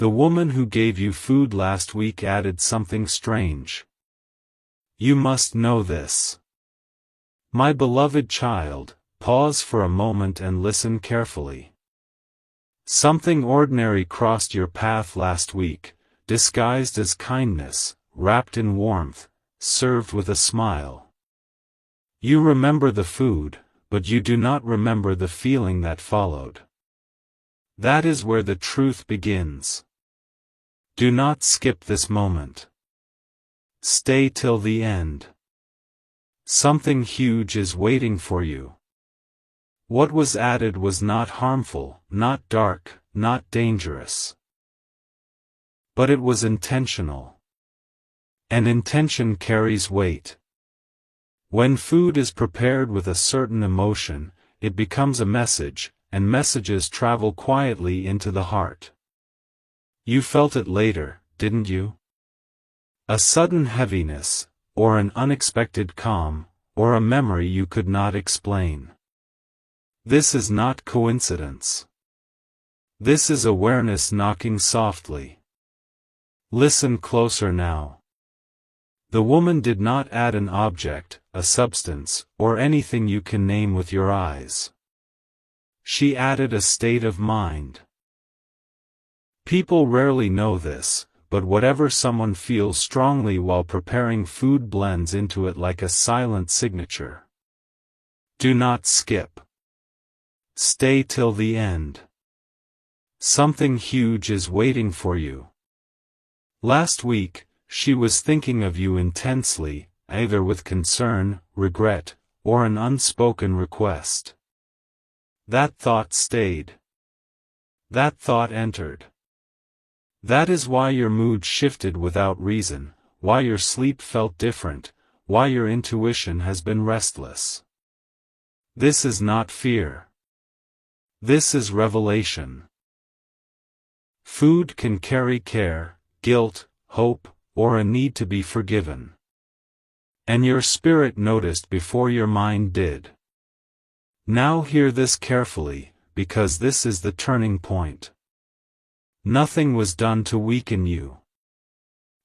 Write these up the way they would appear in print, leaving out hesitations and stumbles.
The woman who gave you food last week added something strange. You must know this. My beloved child, pause for a moment and listen carefully. Something ordinary crossed your path last week, disguised as kindness, wrapped in warmth, served with a smile. You remember the food, but you do not remember the feeling that followed. That is where the truth begins. Do not skip this moment. Stay till the end. Something huge is waiting for you. What was added was not harmful, not dark, not dangerous. But it was intentional. And intention carries weight. When food is prepared with a certain emotion, it becomes a message, and messages travel quietly into the heart. You felt it later, didn't you? A sudden heaviness, or an unexpected calm, or a memory you could not explain. This is not coincidence. This is awareness knocking softly. Listen closer now. The woman did not add an object, a substance, or anything you can name with your eyes. She added a state of mind. People rarely know this, but whatever someone feels strongly while preparing food blends into it like a silent signature. Do not skip. Stay till the end. Something huge is waiting for you. Last week, she was thinking of you intensely, either with concern, regret, or an unspoken request. That thought stayed. That thought entered. That is why your mood shifted without reason, why your sleep felt different, why your intuition has been restless. This is not fear. This is revelation. Food can carry care, guilt, hope, or a need to be forgiven. And your spirit noticed before your mind did. Now hear this carefully, because this is the turning point. Nothing was done to weaken you.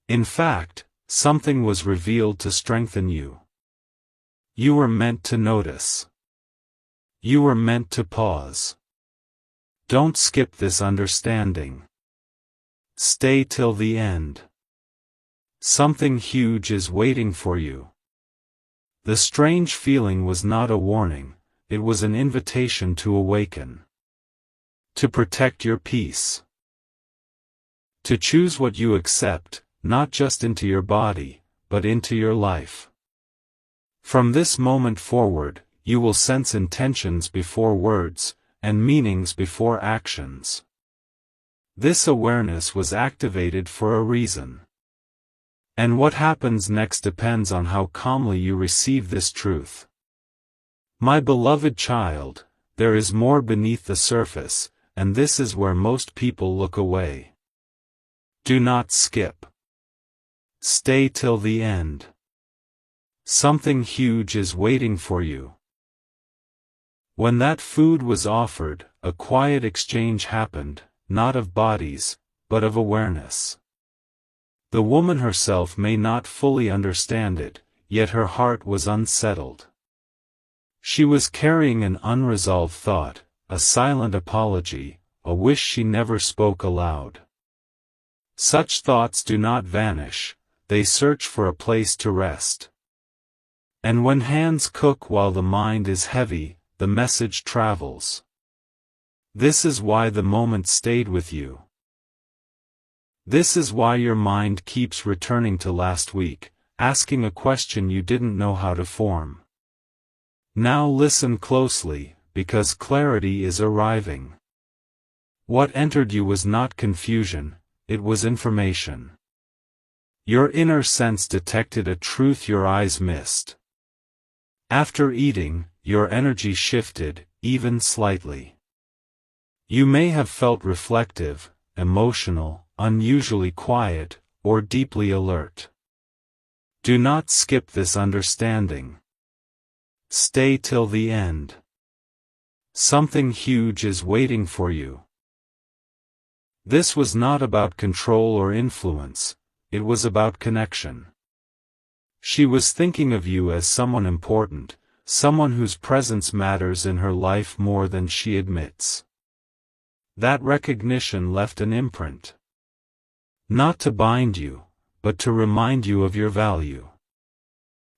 In fact, something was revealed to strengthen you. You were meant to notice. You were meant to pause. Don't skip this understanding. Stay till the end. Something huge is waiting for you. The strange feeling was not a warning, it was an invitation to awaken. To protect your peace. To choose what you accept, not just into your body, but into your life. From this moment forward, you will sense intentions before words, and meanings before actions. This awareness was activated for a reason. And what happens next depends on how calmly you receive this truth. My beloved child, there is more beneath the surface, and this is where most people look away. Do not skip. Stay till the end. Something huge is waiting for you. When that food was offered, a quiet exchange happened, not of bodies, but of awareness. The woman herself may not fully understand it, yet her heart was unsettled. She was carrying an unresolved thought, a silent apology, a wish she never spoke aloud. Such thoughts do not vanish, they search for a place to rest. And when hands cook while the mind is heavy, the message travels. This is why the moment stayed with you. This is why your mind keeps returning to last week, asking a question you didn't know how to form. Now listen closely, because clarity is arriving. What entered you was not confusion, it was information. Your inner sense detected a truth your eyes missed. After eating, your energy shifted, even slightly. You may have felt reflective, emotional, unusually quiet, or deeply alert. Do not skip this understanding. Stay till the end. Something huge is waiting for you. This was not about control or influence, it was about connection. She was thinking of you as someone important, someone whose presence matters in her life more than she admits. That recognition left an imprint. Not to bind you, but to remind you of your value.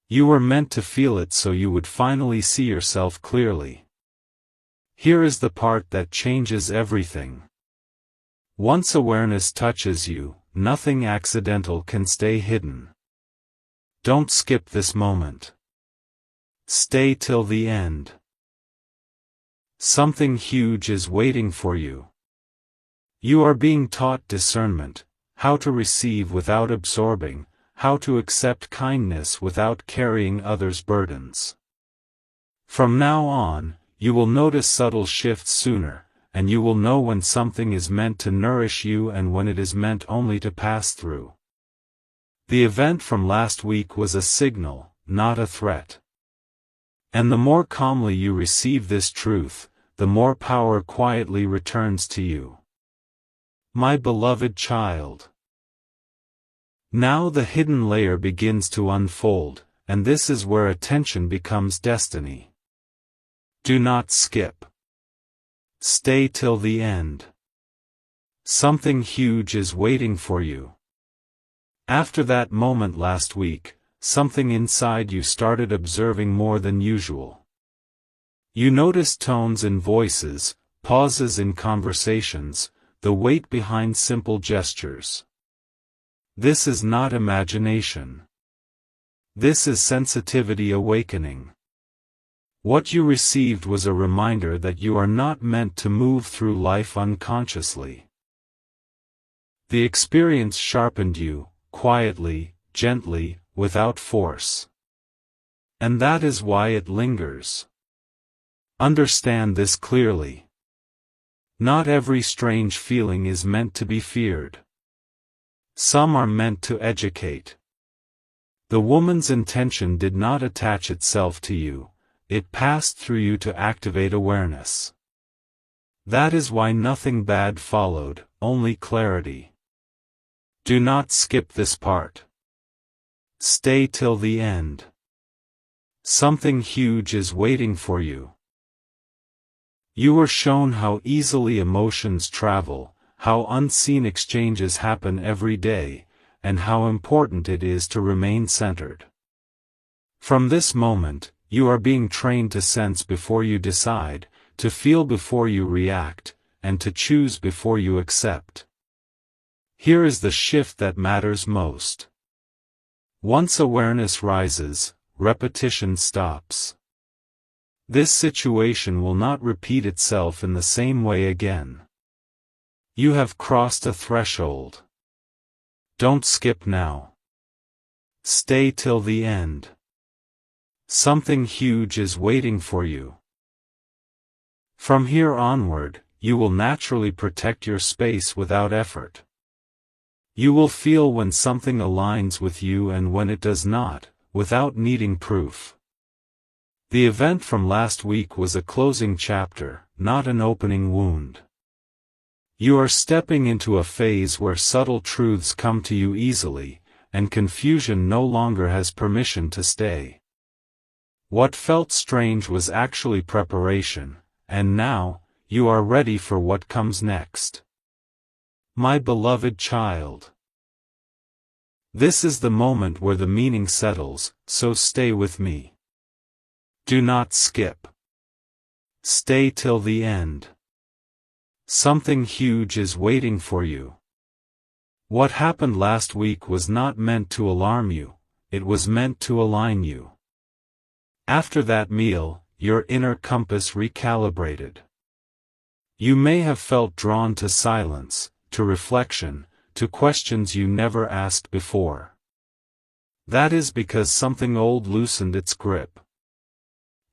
You were meant to feel it so you would finally see yourself clearly. Here is the part that changes everything. Once awareness touches you, nothing accidental can stay hidden. Don't skip this moment. Stay till the end. Something huge is waiting for you. You are being taught discernment, how to receive without absorbing, how to accept kindness without carrying others' burdens. From now on, you will notice subtle shifts sooner, and you will know when something is meant to nourish you and when it is meant only to pass through. The event from last week was a signal, not a threat. And the more calmly you receive this truth, the more power quietly returns to you. My beloved child. Now the hidden layer begins to unfold, and this is where attention becomes destiny. Do not skip. Stay till the end. Something huge is waiting for you. After that moment last week, something inside you started observing more than usual. You noticed tones in voices, pauses in conversations, the weight behind simple gestures. This is not imagination. This is sensitivity awakening. What you received was a reminder that you are not meant to move through life unconsciously. The experience sharpened you, quietly, gently, without force. And that is why it lingers. Understand this clearly. Not every strange feeling is meant to be feared. Some are meant to educate. The woman's intention did not attach itself to you, it passed through you to activate awareness. That is why nothing bad followed, only clarity. Do not skip this part. Stay till the end. Something huge is waiting for you. You were shown how easily emotions travel, how unseen exchanges happen every day, and how important it is to remain centered. From this moment, you are being trained to sense before you decide, to feel before you react, and to choose before you accept. Here is the shift that matters most. Once awareness rises, repetition stops. This situation will not repeat itself in the same way again. You have crossed a threshold. Don't skip now. Stay till the end. Something huge is waiting for you. From here onward, you will naturally protect your space without effort. You will feel when something aligns with you and when it does not, without needing proof. The event from last week was a closing chapter, not an opening wound. You are stepping into a phase where subtle truths come to you easily, and confusion no longer has permission to stay. What felt strange was actually preparation, and now, you are ready for what comes next. My beloved child. This is the moment where the meaning settles, so stay with me. Do not skip. Stay till the end. Something huge is waiting for you. What happened last week was not meant to alarm you, it was meant to align you. After that meal, your inner compass recalibrated. You may have felt drawn to silence, to reflection, to questions you never asked before. That is because something old loosened its grip.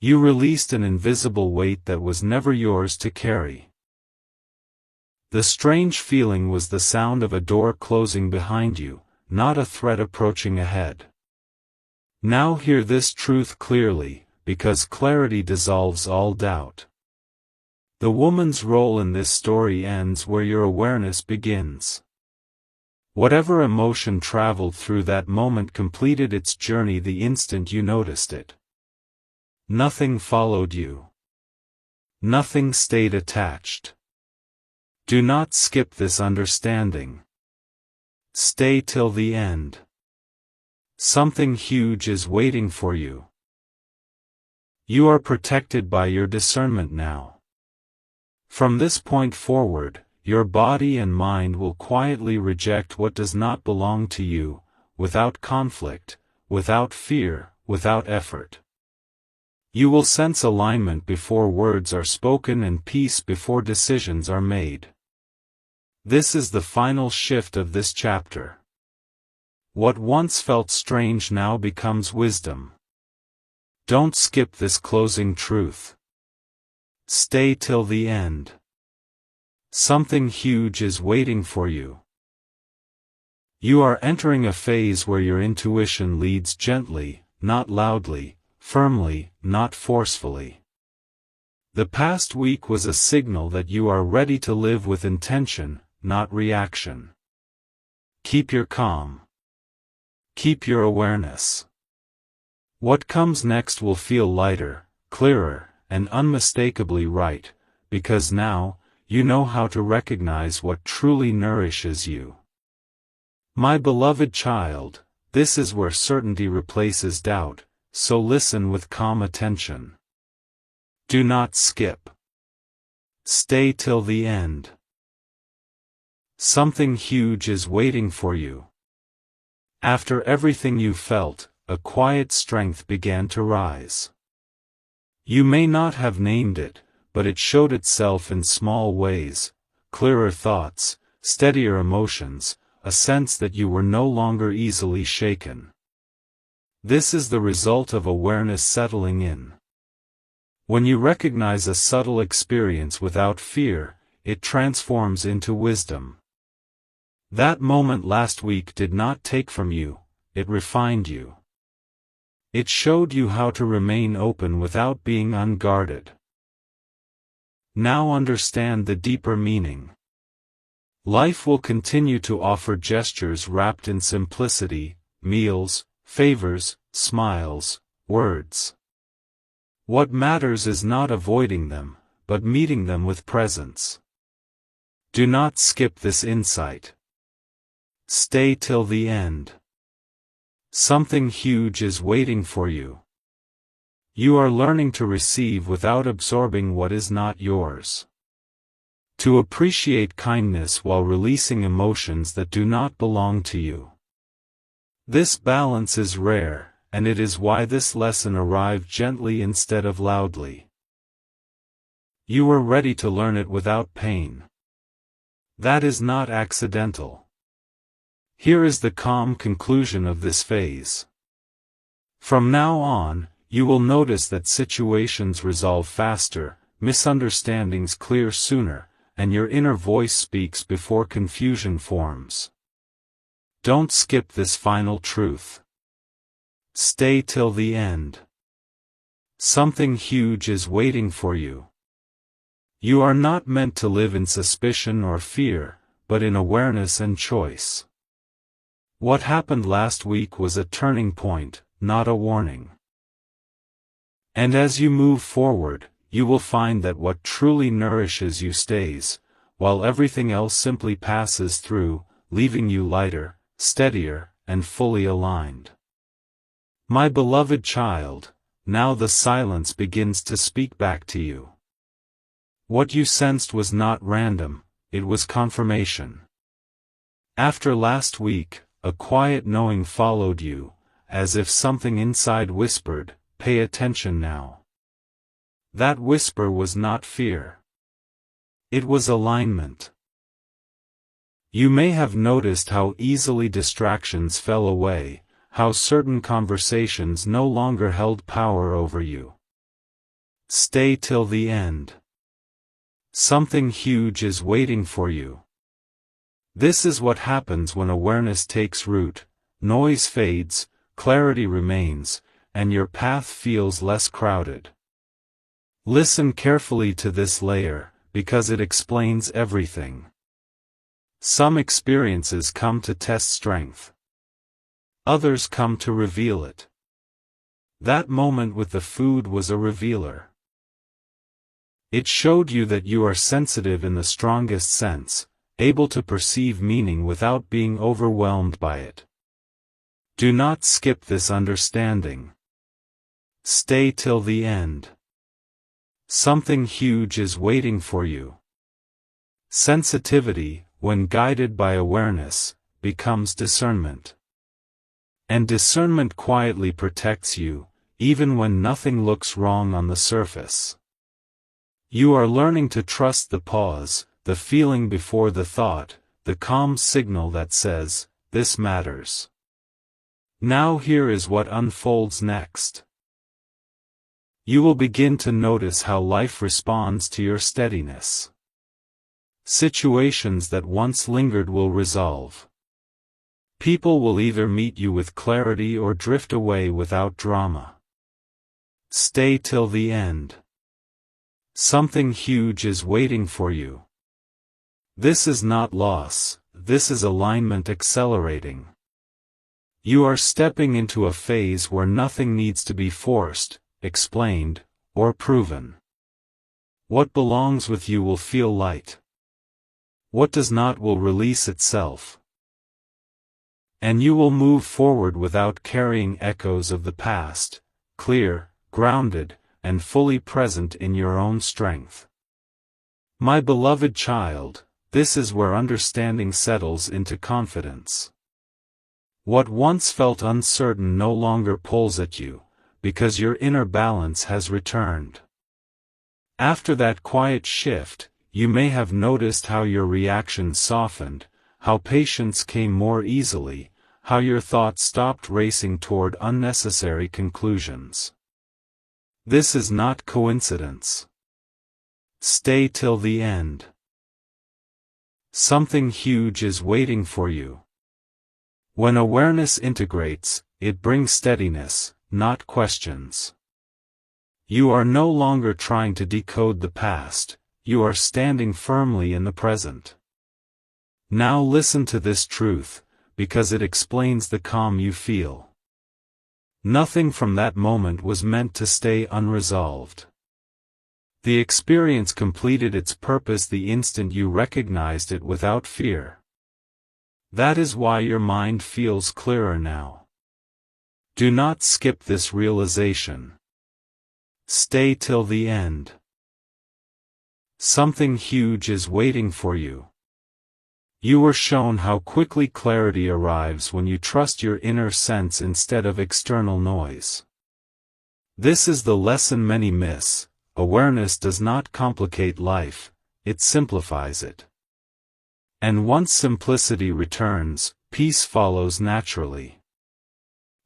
You released an invisible weight that was never yours to carry. The strange feeling was the sound of a door closing behind you, not a threat approaching ahead. Now hear this truth clearly, because clarity dissolves all doubt. The woman's role in this story ends where your awareness begins. Whatever emotion traveled through that moment completed its journey the instant you noticed it. Nothing followed you. Nothing stayed attached. Do not skip this understanding. Stay till the end. Something huge is waiting for you. You are protected by your discernment now. From this point forward, your body and mind will quietly reject what does not belong to you, without conflict, without fear, without effort. You will sense alignment before words are spoken and peace before decisions are made. This is the final shift of this chapter. What once felt strange now becomes wisdom. Don't skip this closing truth. Stay till the end. Something huge is waiting for you. You are entering a phase where your intuition leads gently, not loudly, firmly, not forcefully. The past week was a signal that you are ready to live with intention, not reaction. Keep your calm. Keep your awareness. What comes next will feel lighter, clearer, and unmistakably right, because now, you know how to recognize what truly nourishes you. My beloved child, this is where certainty replaces doubt, so listen with calm attention. Do not skip. Stay till the end. Something huge is waiting for you. After everything you felt, a quiet strength began to rise. You may not have named it, but it showed itself in small ways: clearer thoughts, steadier emotions, a sense that you were no longer easily shaken. This is the result of awareness settling in. When you recognize a subtle experience without fear, it transforms into wisdom. That moment last week did not take from you, it refined you. It showed you how to remain open without being unguarded. Now understand the deeper meaning. Life will continue to offer gestures wrapped in simplicity, meals, favors, smiles, words. What matters is not avoiding them, but meeting them with presence. Do not skip this insight. Stay till the end. Something huge is waiting for you. You are learning to receive without absorbing what is not yours. To appreciate kindness while releasing emotions that do not belong to you. This balance is rare, and it is why this lesson arrived gently instead of loudly. You were ready to learn it without pain. That is not accidental. Here is the calm conclusion of this phase. From now on, you will notice that situations resolve faster, misunderstandings clear sooner, and your inner voice speaks before confusion forms. Don't skip this final truth. Stay till the end. Something huge is waiting for you. You are not meant to live in suspicion or fear, but in awareness and choice. What happened last week was a turning point, not a warning. And as you move forward, you will find that what truly nourishes you stays, while everything else simply passes through, leaving you lighter, steadier, and fully aligned. My beloved child, now the silence begins to speak back to you. What you sensed was not random, it was confirmation. After last week, a quiet knowing followed you, as if something inside whispered, "Pay attention now." That whisper was not fear. It was alignment. You may have noticed how easily distractions fell away, how certain conversations no longer held power over you. Stay till the end. Something huge is waiting for you. This is what happens when awareness takes root: noise fades, clarity remains, and your path feels less crowded. Listen carefully to this layer, because it explains everything. Some experiences come to test strength. Others come to reveal it. That moment with the food was a revealer. It showed you that you are sensitive in the strongest sense, able to perceive meaning without being overwhelmed by it. Do not skip this understanding. Stay till the end. Something huge is waiting for you. Sensitivity, when guided by awareness, becomes discernment. And discernment quietly protects you, even when nothing looks wrong on the surface. You are learning to trust the pause, the feeling before the thought, the calm signal that says, "This matters." Now here is what unfolds next. You will begin to notice how life responds to your steadiness. Situations that once lingered will resolve. People will either meet you with clarity or drift away without drama. Stay till the end. Something huge is waiting for you. This is not loss, this is alignment accelerating. You are stepping into a phase where nothing needs to be forced, explained, or proven. What belongs with you will feel light. What does not will release itself. And you will move forward without carrying echoes of the past, clear, grounded, and fully present in your own strength. My beloved child, this is where understanding settles into confidence. What once felt uncertain no longer pulls at you, because your inner balance has returned. After that quiet shift, you may have noticed how your reactions softened, how patience came more easily, how your thoughts stopped racing toward unnecessary conclusions. This is not coincidence. Stay till the end. Something huge is waiting for you. When awareness integrates, it brings steadiness, not questions. You are no longer trying to decode the past, you are standing firmly in the present. Now listen to this truth, because it explains the calm you feel. Nothing from that moment was meant to stay unresolved. The experience completed its purpose the instant you recognized it without fear. That is why your mind feels clearer now. Do not skip this realization. Stay till the end. Something huge is waiting for you. You were shown how quickly clarity arrives when you trust your inner sense instead of external noise. This is the lesson many miss. Awareness does not complicate life, it simplifies it. And once simplicity returns, peace follows naturally.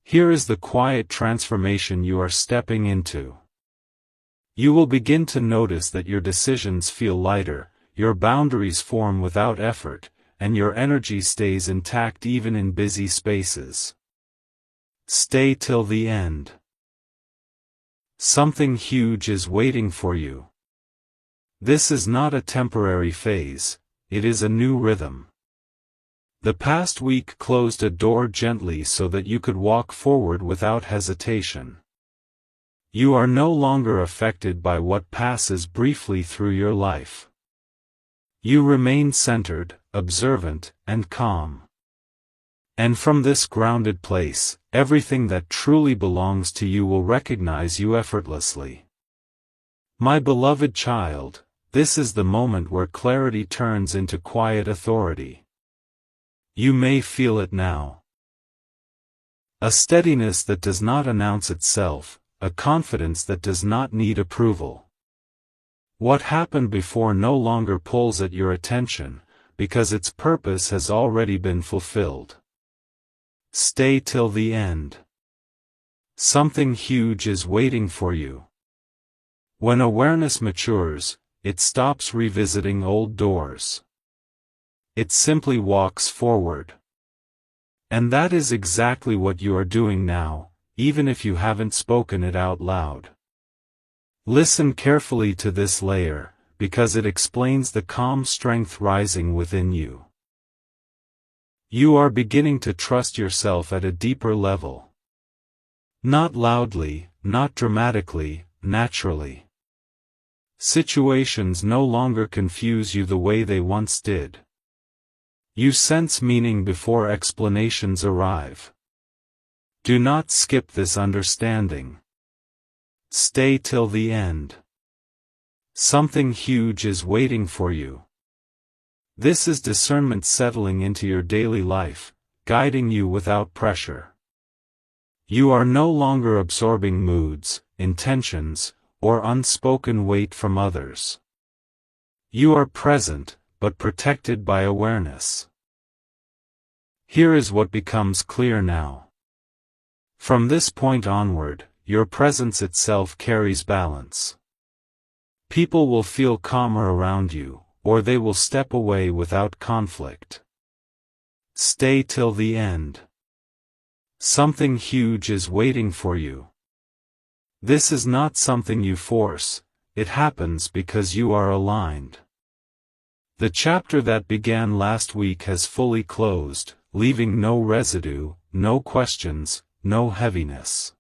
Here is the quiet transformation you are stepping into. You will begin to notice that your decisions feel lighter, your boundaries form without effort, and your energy stays intact even in busy spaces. Stay till the end. Something huge is waiting for you. This is not a temporary phase, it is a new rhythm. The past week closed a door gently so that you could walk forward without hesitation. You are no longer affected by what passes briefly through your life. You remain centered, observant, and calm. And from this grounded place, everything that truly belongs to you will recognize you effortlessly. My beloved child, this is the moment where clarity turns into quiet authority. You may feel it now. A steadiness that does not announce itself, a confidence that does not need approval. What happened before no longer pulls at your attention, because its purpose has already been fulfilled. Stay till the end. Something huge is waiting for you. When awareness matures, it stops revisiting old doors. It simply walks forward. And that is exactly what you are doing now, even if you haven't spoken it out loud. Listen carefully to this layer, because it explains the calm strength rising within you. You are beginning to trust yourself at a deeper level. Not loudly, not dramatically, naturally. Situations no longer confuse you the way they once did. You sense meaning before explanations arrive. Do not skip this understanding. Stay till the end. Something huge is waiting for you. This is discernment settling into your daily life, guiding you without pressure. You are no longer absorbing moods, intentions, or unspoken weight from others. You are present, but protected by awareness. Here is what becomes clear now. From this point onward, your presence itself carries balance. People will feel calmer around you, or they will step away without conflict. Stay till the end. Something huge is waiting for you. This is not something you force, it happens because you are aligned. The chapter that began last week has fully closed, leaving no residue, no questions, no heaviness.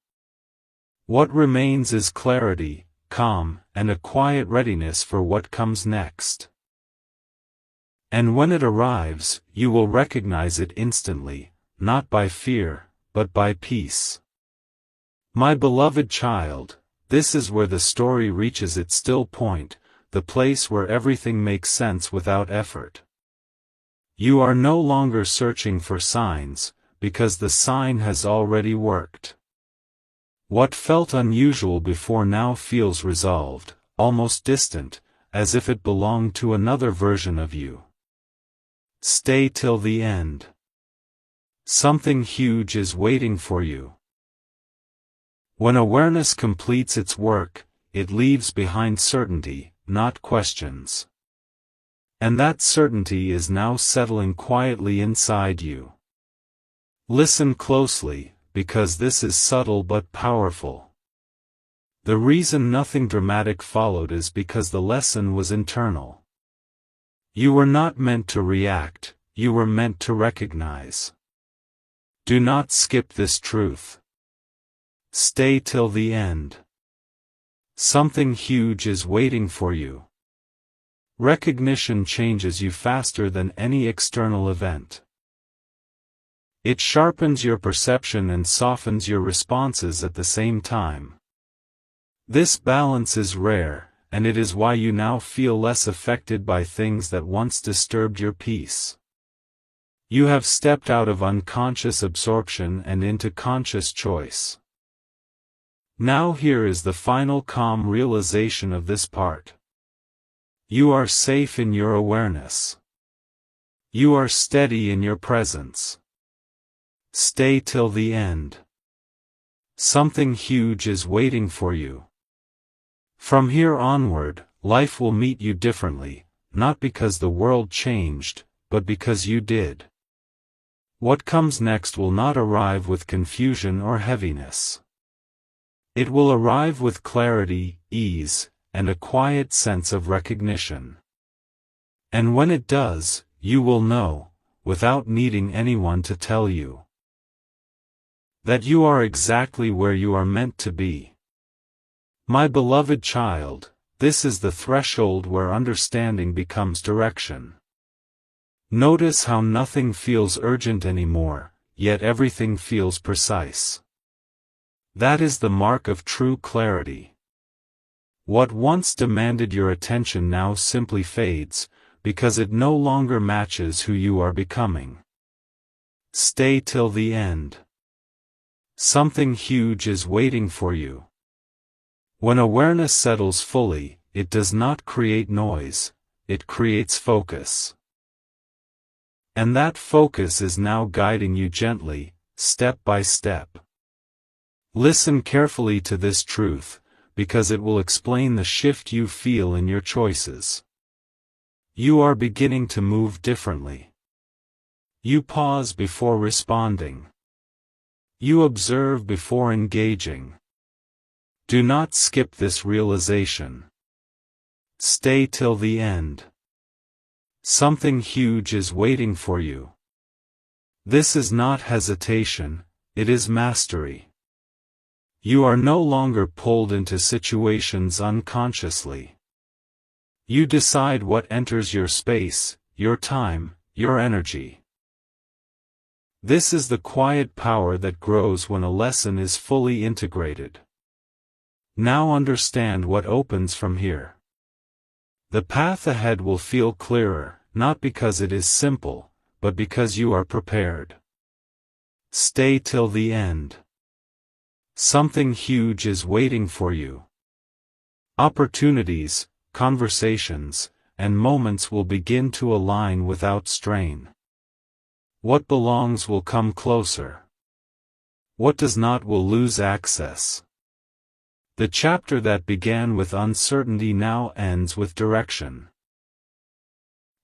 What remains is clarity, calm, and a quiet readiness for what comes next. And when it arrives, you will recognize it instantly, not by fear, but by peace. My beloved child, this is where the story reaches its still point, the place where everything makes sense without effort. You are no longer searching for signs, because the sign has already worked. What felt unusual before now feels resolved, almost distant, as if it belonged to another version of you. Stay till the end. Something huge is waiting for you. When awareness completes its work, it leaves behind certainty, not questions. And that certainty is now settling quietly inside you. Listen closely, because this is subtle but powerful. The reason nothing dramatic followed is because the lesson was internal. You were not meant to react, you were meant to recognize. Do not skip this truth. Stay till the end. Something huge is waiting for you. Recognition changes you faster than any external event. It sharpens your perception and softens your responses at the same time. This balance is rare, and it is why you now feel less affected by things that once disturbed your peace. You have stepped out of unconscious absorption and into conscious choice. Now here is the final calm realization of this part. You are safe in your awareness. You are steady in your presence. Stay till the end. Something huge is waiting for you. From here onward, life will meet you differently, not because the world changed, but because you did. What comes next will not arrive with confusion or heaviness. It will arrive with clarity, ease, and a quiet sense of recognition. And when it does, you will know, without needing anyone to tell you, that you are exactly where you are meant to be. My beloved child, this is the threshold where understanding becomes direction. Notice how nothing feels urgent anymore, yet everything feels precise. That is the mark of true clarity. What once demanded your attention now simply fades, because it no longer matches who you are becoming. Stay till the end. Something huge is waiting for you. When awareness settles fully, it does not create noise, it creates focus. And that focus is now guiding you gently, step by step. Listen carefully to this truth, because it will explain the shift you feel in your choices. You are beginning to move differently. You pause before responding. You observe before engaging. Do not skip this realization. Stay till the end. Something huge is waiting for you. This is not hesitation, it is mastery. You are no longer pulled into situations unconsciously. You decide what enters your space, your time, your energy. This is the quiet power that grows when a lesson is fully integrated. Now understand what opens from here. The path ahead will feel clearer, not because it is simple, but because you are prepared. Stay till the end. Something huge is waiting for you. Opportunities, conversations, and moments will begin to align without strain. What belongs will come closer. What does not will lose access. The chapter that began with uncertainty now ends with direction.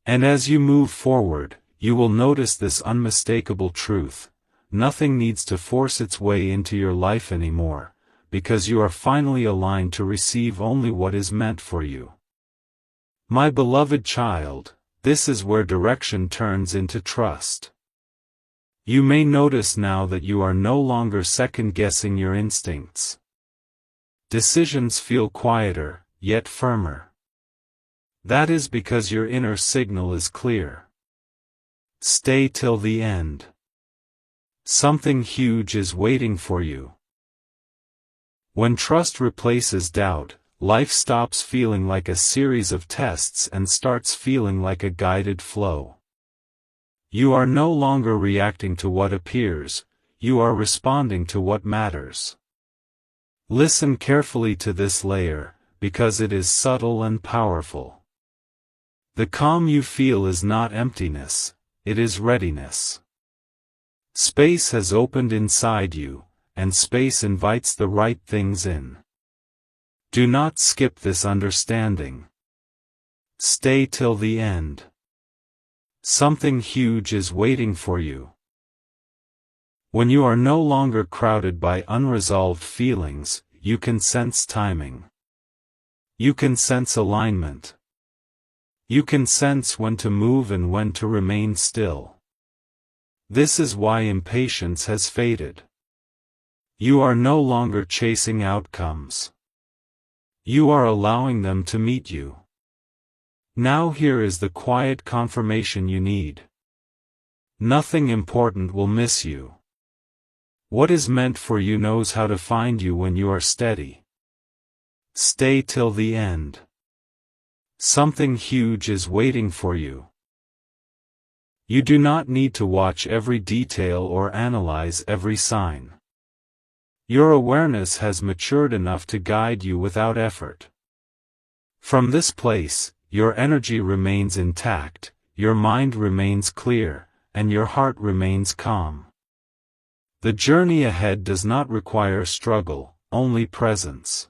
And as you move forward, you will notice this unmistakable truth: nothing needs to force its way into your life anymore, because you are finally aligned to receive only what is meant for you. My beloved child, this is where direction turns into trust. You may notice now that you are no longer second-guessing your instincts. Decisions feel quieter, yet firmer. That is because your inner signal is clear. Stay till the end. Something huge is waiting for you. When trust replaces doubt, life stops feeling like a series of tests and starts feeling like a guided flow. You are no longer reacting to what appears, you are responding to what matters. Listen carefully to this layer, because it is subtle and powerful. The calm you feel is not emptiness, it is readiness. Space has opened inside you, and space invites the right things in. Do not skip this understanding. Stay till the end. Something huge is waiting for you. When you are no longer crowded by unresolved feelings, you can sense timing. You can sense alignment. You can sense when to move and when to remain still. This is why impatience has faded. You are no longer chasing outcomes. You are allowing them to meet you. Now here is the quiet confirmation you need. Nothing important will miss you. What is meant for you knows how to find you when you are steady. Stay till the end. Something huge is waiting for you. You do not need to watch every detail or analyze every sign. Your awareness has matured enough to guide you without effort. From this place, your energy remains intact, your mind remains clear, and your heart remains calm. The journey ahead does not require struggle, only presence.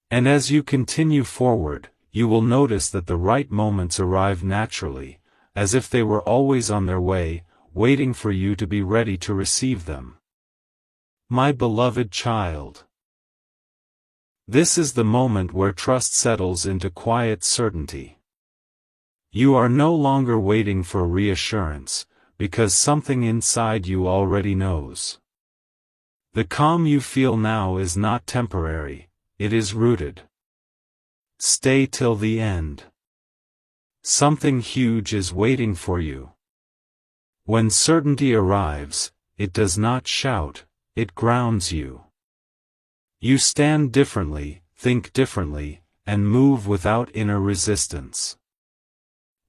And as you continue forward, you will notice that the right moments arrive naturally, as if they were always on their way, waiting for you to be ready to receive them. My beloved child. This is the moment where trust settles into quiet certainty. You are no longer waiting for reassurance, because something inside you already knows. The calm you feel now is not temporary, it is rooted. Stay till the end. Something huge is waiting for you. When certainty arrives, it does not shout, it grounds you. You stand differently, think differently, and move without inner resistance.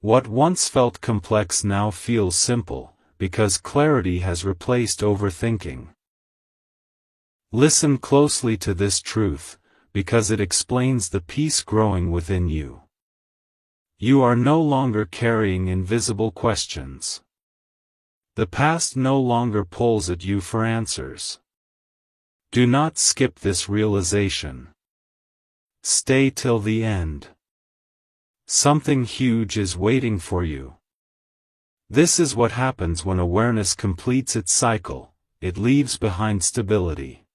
What once felt complex now feels simple, because clarity has replaced overthinking. Listen closely to this truth, because it explains the peace growing within you. You are no longer carrying invisible questions. The past no longer pulls at you for answers. Do not skip this realization. Stay till the end. Something huge is waiting for you. This is what happens when awareness completes its cycle, it leaves behind stability.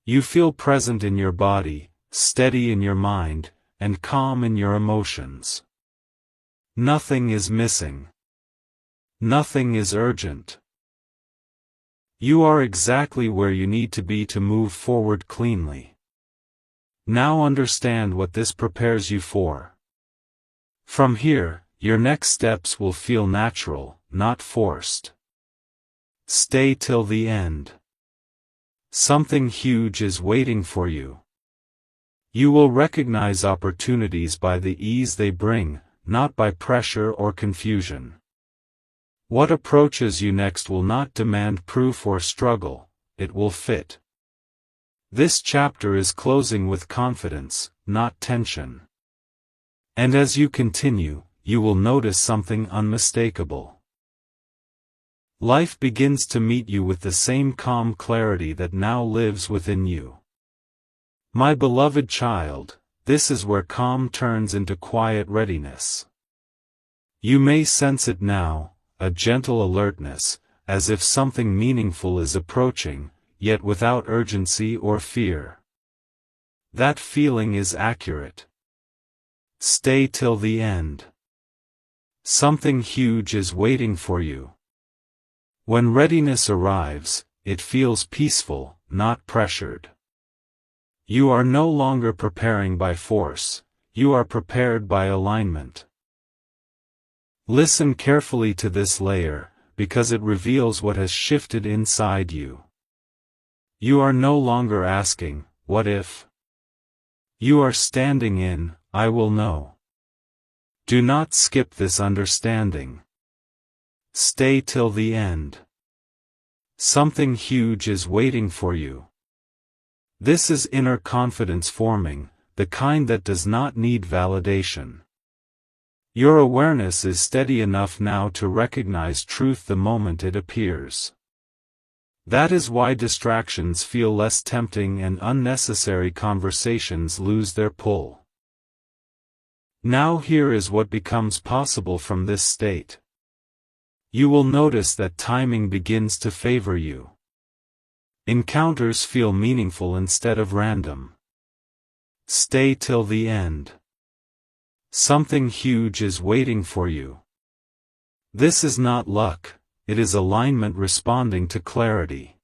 You feel present in your body, steady in your mind, and calm in your emotions. Nothing is missing. Nothing is urgent. You are exactly where you need to be to move forward cleanly. Now understand what this prepares you for. From here, your next steps will feel natural, not forced. Stay till the end. Something huge is waiting for you. You will recognize opportunities by the ease they bring, not by pressure or confusion. What approaches you next will not demand proof or struggle, it will fit. This chapter is closing with confidence, not tension. And as you continue, you will notice something unmistakable. Life begins to meet you with the same calm clarity that now lives within you. My beloved child, this is where calm turns into quiet readiness. You may sense it now, a gentle alertness, as if something meaningful is approaching, yet without urgency or fear. That feeling is accurate. Stay till the end. Something huge is waiting for you. When readiness arrives, it feels peaceful, not pressured. You are no longer preparing by force, you are prepared by alignment. Listen carefully to this layer, because it reveals what has shifted inside you. You are no longer asking, "What if?" You are standing in, "I will know." Do not skip this understanding. Stay till the end. Something huge is waiting for you. This is inner confidence forming, the kind that does not need validation. Your awareness is steady enough now to recognize truth the moment it appears. That is why distractions feel less tempting and unnecessary conversations lose their pull. Now here is what becomes possible from this state. You will notice that timing begins to favor you. Encounters feel meaningful instead of random. Stay till the end. Something huge is waiting for you. This is not luck, it is alignment responding to clarity.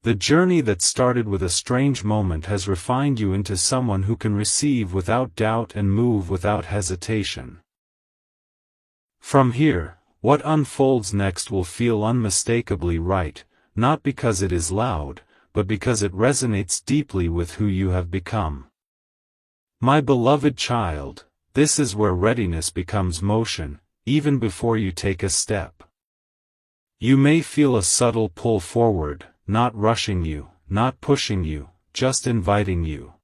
The journey that started with a strange moment has refined you into someone who can receive without doubt and move without hesitation. From here, what unfolds next will feel unmistakably right, not because it is loud, but because it resonates deeply with who you have become. My beloved child, this is where readiness becomes motion, even before you take a step. You may feel a subtle pull forward, not rushing you, not pushing you, just inviting you.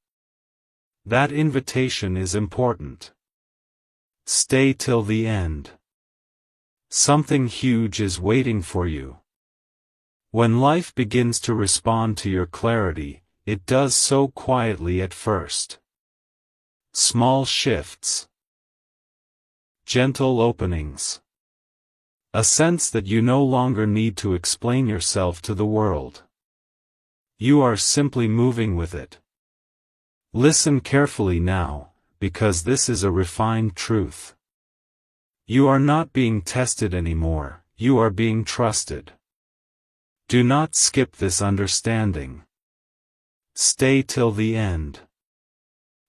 That invitation is important. Stay till the end. Something huge is waiting for you. When life begins to respond to your clarity, it does so quietly at first. Small shifts. Gentle openings. A sense that you no longer need to explain yourself to the world. You are simply moving with it. Listen carefully now, because this is a refined truth. You are not being tested anymore, you are being trusted. Do not skip this understanding. Stay till the end.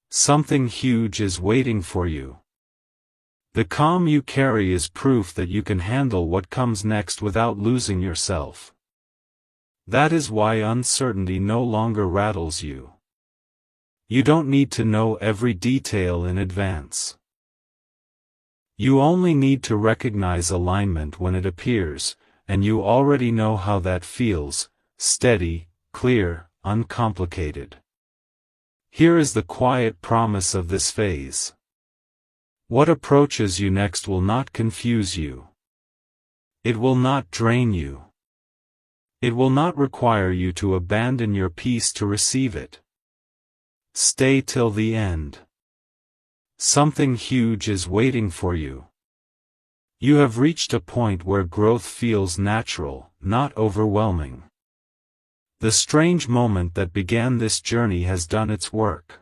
Something huge is waiting for you. The calm you carry is proof that you can handle what comes next without losing yourself. That is why uncertainty no longer rattles you. You don't need to know every detail in advance. You only need to recognize alignment when it appears, and you already know how that feels: steady, clear, uncomplicated. Here is the quiet promise of this phase. What approaches you next will not confuse you. It will not drain you. It will not require you to abandon your peace to receive it. Stay till the end. Something huge is waiting for you. You have reached a point where growth feels natural, not overwhelming. The strange moment that began this journey has done its work.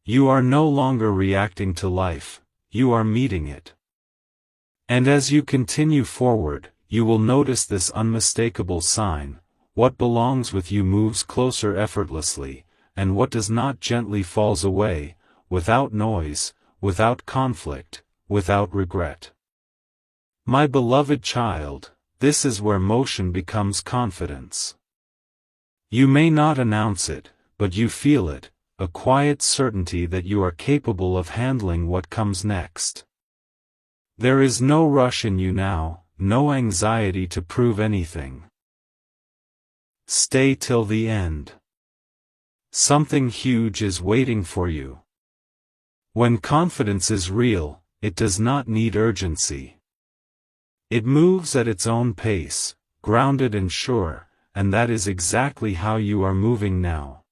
You are no longer reacting to life, you are meeting it. And as you continue forward, you will notice this unmistakable sign: what belongs with you moves closer effortlessly, and what does not gently falls away, without noise, without conflict, without regret. My beloved child, this is where motion becomes confidence. You may not announce it, but you feel it, a quiet certainty that you are capable of handling what comes next. There is no rush in you now, no anxiety to prove anything. Stay till the end. Something huge is waiting for you. When confidence is real, it does not need urgency. It moves at its own pace, grounded and sure, and that is exactly how you are moving now.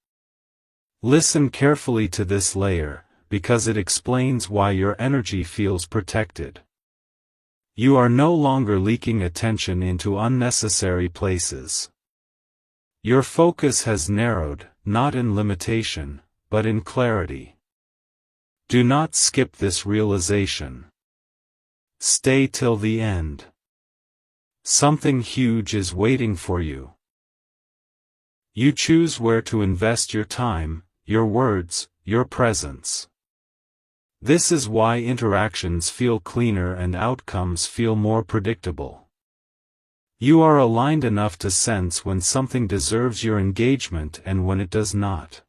Listen carefully to this layer, because it explains why your energy feels protected. You are no longer leaking attention into unnecessary places. Your focus has narrowed, not in limitation, but in clarity. Do not skip this realization. Stay till the end. Something huge is waiting for you. You choose where to invest your time, your words, your presence. This is why interactions feel cleaner and outcomes feel more predictable. You are aligned enough to sense when something deserves your engagement and when it does not.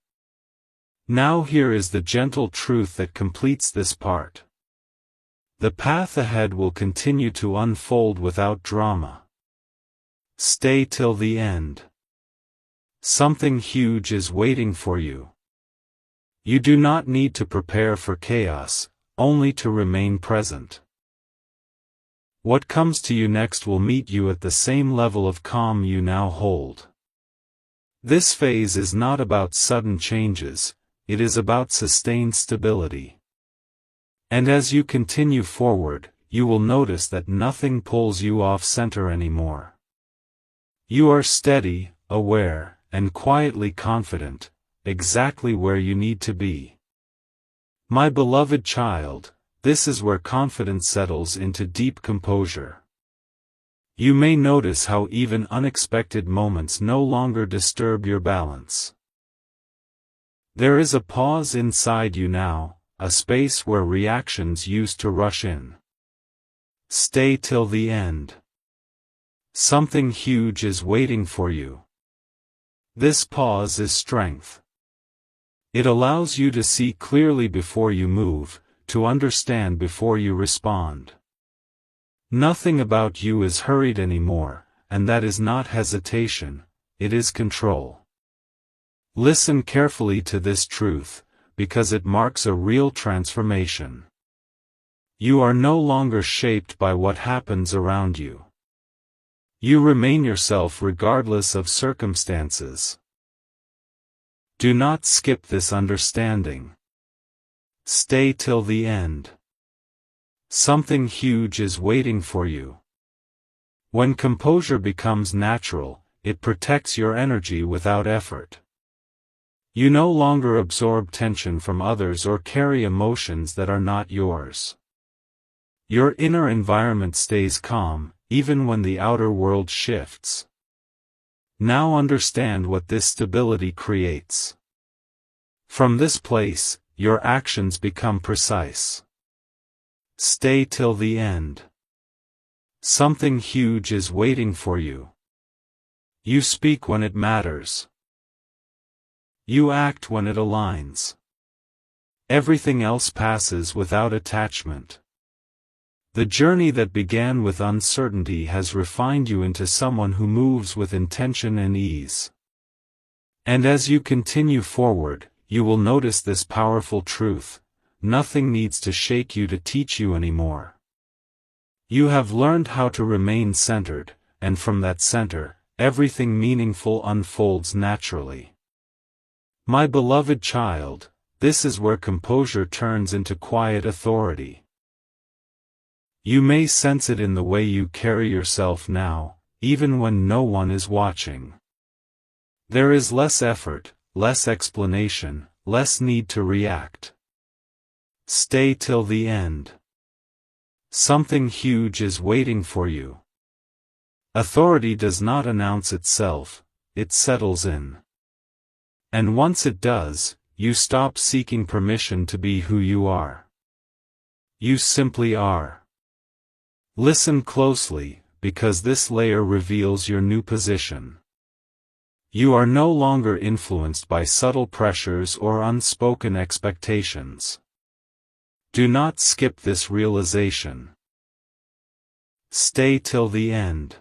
Now here is the gentle truth that completes this part. The path ahead will continue to unfold without drama. Stay till the end. Something huge is waiting for you. You do not need to prepare for chaos, only to remain present. What comes to you next will meet you at the same level of calm you now hold. This phase is not about sudden changes, it is about sustained stability. And as you continue forward, you will notice that nothing pulls you off center anymore. You are steady, aware, and quietly confident, exactly where you need to be. My beloved child, this is where confidence settles into deep composure. You may notice how even unexpected moments no longer disturb your balance. There is a pause inside you now, a space where reactions used to rush in. Stay till the end. Something huge is waiting for you. This pause is strength. It allows you to see clearly before you move, to understand before you respond. Nothing about you is hurried anymore, and that is not hesitation, it is control. Listen carefully to this truth, because it marks a real transformation. You are no longer shaped by what happens around you. You remain yourself regardless of circumstances. Do not skip this understanding. Stay till the end. Something huge is waiting for you. When composure becomes natural, it protects your energy without effort. You no longer absorb tension from others or carry emotions that are not yours. Your inner environment stays calm, even when the outer world shifts. Now understand what this stability creates. From this place, your actions become precise. Stay till the end. Something huge is waiting for you. You speak when it matters. You act when it aligns. Everything else passes without attachment. The journey that began with uncertainty has refined you into someone who moves with intention and ease. And as you continue forward, you will notice this powerful truth: nothing needs to shake you to teach you anymore. You have learned how to remain centered, and from that center, everything meaningful unfolds naturally. My beloved child, this is where composure turns into quiet authority. You may sense it in the way you carry yourself now, even when no one is watching. There is less effort, less explanation, less need to react. Stay till the end. Something huge is waiting for you. Authority does not announce itself, it settles in. And once it does, you stop seeking permission to be who you are. You simply are. Listen closely, because this layer reveals your new position. You are no longer influenced by subtle pressures or unspoken expectations. Do not skip this realization. Stay till the end.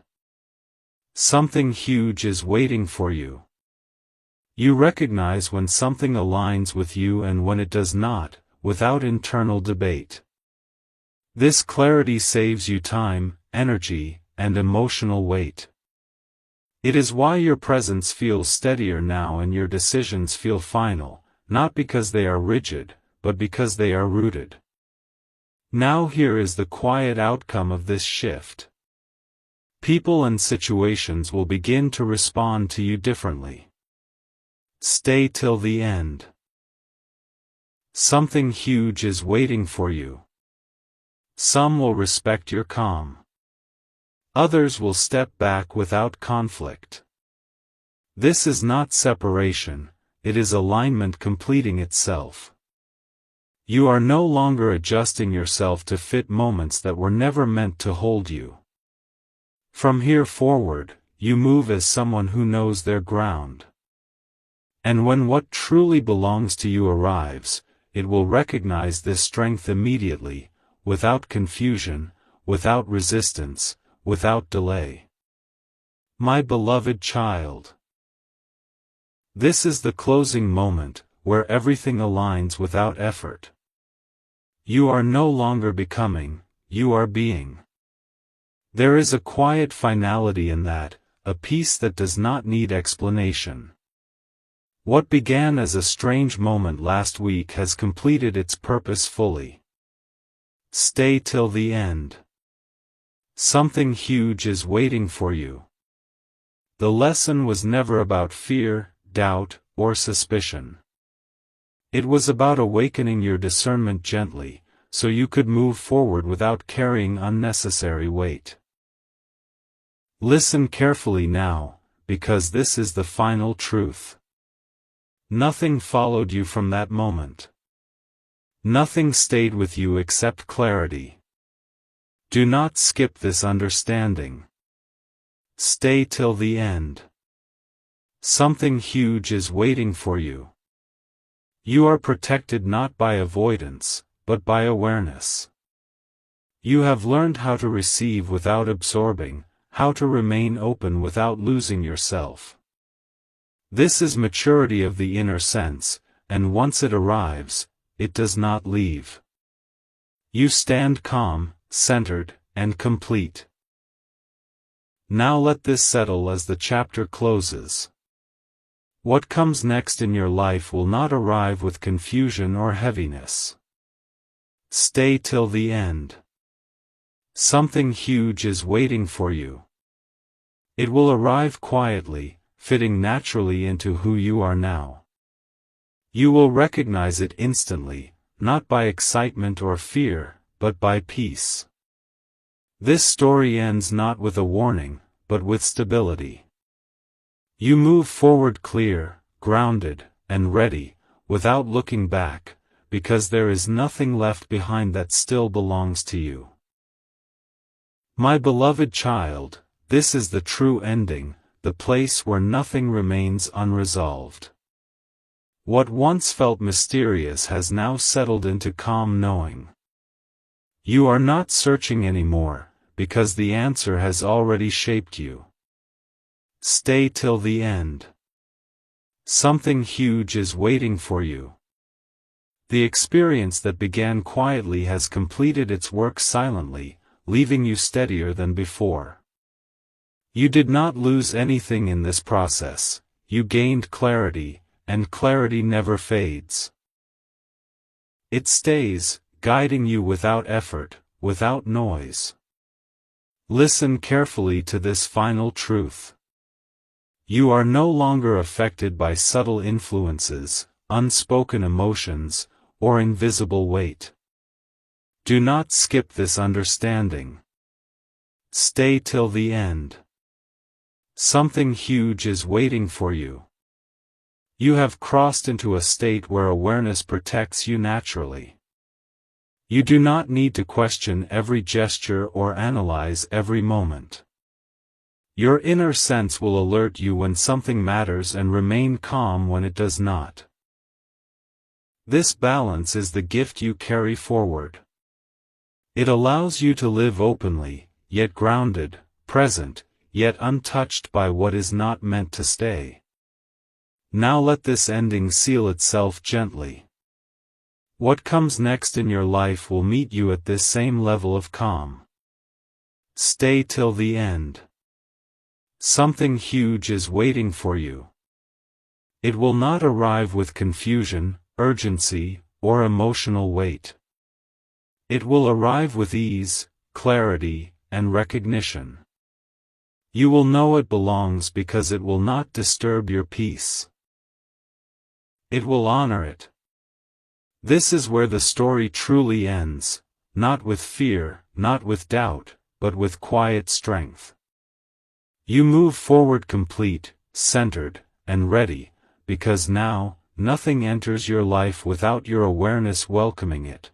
Something huge is waiting for you. You recognize when something aligns with you and when it does not, without internal debate. This clarity saves you time, energy, and emotional weight. It is why your presence feels steadier now and your decisions feel final, not because they are rigid, but because they are rooted. Now here is the quiet outcome of this shift. People and situations will begin to respond to you differently. Stay till the end. Something huge is waiting for you. Some will respect your calm. Others will step back without conflict. This is not separation, it is alignment completing itself. You are no longer adjusting yourself to fit moments that were never meant to hold you. From here forward, you move as someone who knows their ground. And when what truly belongs to you arrives, it will recognize this strength immediately, without confusion, without resistance, without delay. My beloved child. This is the closing moment, where everything aligns without effort. You are no longer becoming, you are being. There is a quiet finality in that, a peace that does not need explanation. What began as a strange moment last week has completed its purpose fully. Stay till the end. Something huge is waiting for you. The lesson was never about fear, doubt, or suspicion. It was about awakening your discernment gently, so you could move forward without carrying unnecessary weight. Listen carefully now, because this is the final truth. Nothing followed you from that moment. Nothing stayed with you except clarity. Do not skip this understanding. Stay till the end. Something huge is waiting for you. You are protected not by avoidance, but by awareness. You have learned how to receive without absorbing, how to remain open without losing yourself. This is maturity of the inner sense, and once it arrives, it does not leave. You stand calm, centered, and complete. Now let this settle as the chapter closes. What comes next in your life will not arrive with confusion or heaviness. Stay till the end. Something huge is waiting for you. It will arrive quietly, fitting naturally into who you are now. You will recognize it instantly, not by excitement or fear, but by peace. This story ends not with a warning, but with stability. You move forward clear, grounded, and ready, without looking back, because there is nothing left behind that still belongs to you. My beloved child, this is the true ending, the place where nothing remains unresolved. What once felt mysterious has now settled into calm knowing. You are not searching anymore, because the answer has already shaped you. Stay till the end. Something huge is waiting for you. The experience that began quietly has completed its work silently, leaving you steadier than before. You did not lose anything in this process, you gained clarity, and clarity never fades. It stays, guiding you without effort, without noise. Listen carefully to this final truth. You are no longer affected by subtle influences, unspoken emotions, or invisible weight. Do not skip this understanding. Stay till the end. Something huge is waiting for you. You have crossed into a state where awareness protects you naturally. You do not need to question every gesture or analyze every moment. Your inner sense will alert you when something matters and remain calm when it does not. This balance is the gift you carry forward. It allows you to live openly, yet grounded, present, yet untouched by what is not meant to stay. Now let this ending seal itself gently. What comes next in your life will meet you at this same level of calm. Stay till the end. Something huge is waiting for you. It will not arrive with confusion, urgency, or emotional weight. It will arrive with ease, clarity, and recognition. You will know it belongs because it will not disturb your peace. It will honor it. This is where the story truly ends, not with fear, not with doubt, but with quiet strength. You move forward complete, centered, and ready, because now, nothing enters your life without your awareness welcoming it.